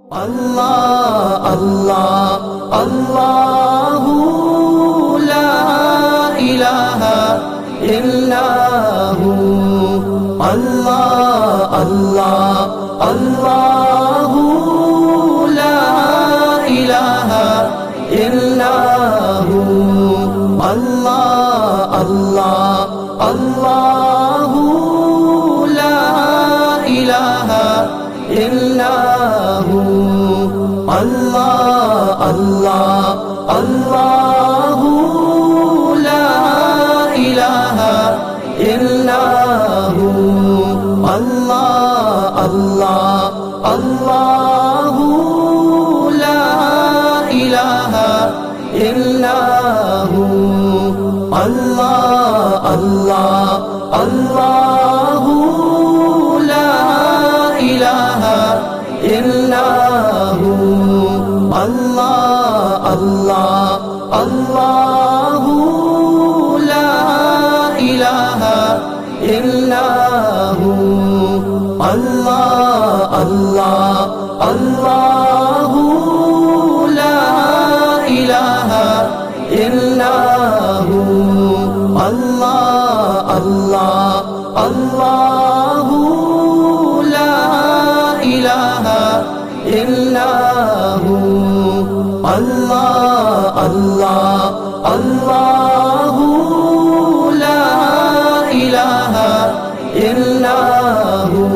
अल्लाह अल्लाह अल्लाहु ला इलाहा इल्लल्लाहु अल्लाह अल्लाह अल्लाहु ला इलाहा इल्लल्लाहु अल्लाह अल्लाह अल्लाहु ला इलाहा इल्लल्लाहु अल्लाह अल्लाह अल्लाहु ला इलाहा इल्लल्लाहु अल्लाह अल्लाह अल्लाहु ला इलाहा इल्लल्लाहु अल्लाह अल्लाह अल्लाहु ला इलाहा इल्लल्लाहु अल्लाह अल्लाह अल्लाहु ला इलाहा इल्लल्लाहु अल्लाह अल्लाह अल्लाहु ला इलाहा इल्लल्लाहु अल्लाह अल्लाह अल्लाहु ला इलाहा इल्लल्लाहु अल्लाह अल्लाह अल्लाहु ला इलाहा इल्लल्लाहु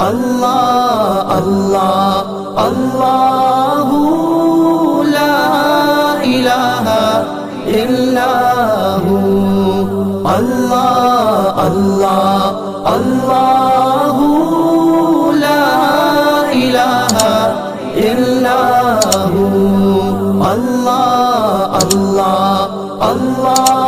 अल्लाह अल्लाह अल्लाहु ला इलाहा इल्लल्लाहु अल्लाह अल्लाह अल्लाहु ला इलाहा इल्लल्लाहु अल्लाह अल्लाह अल्लाह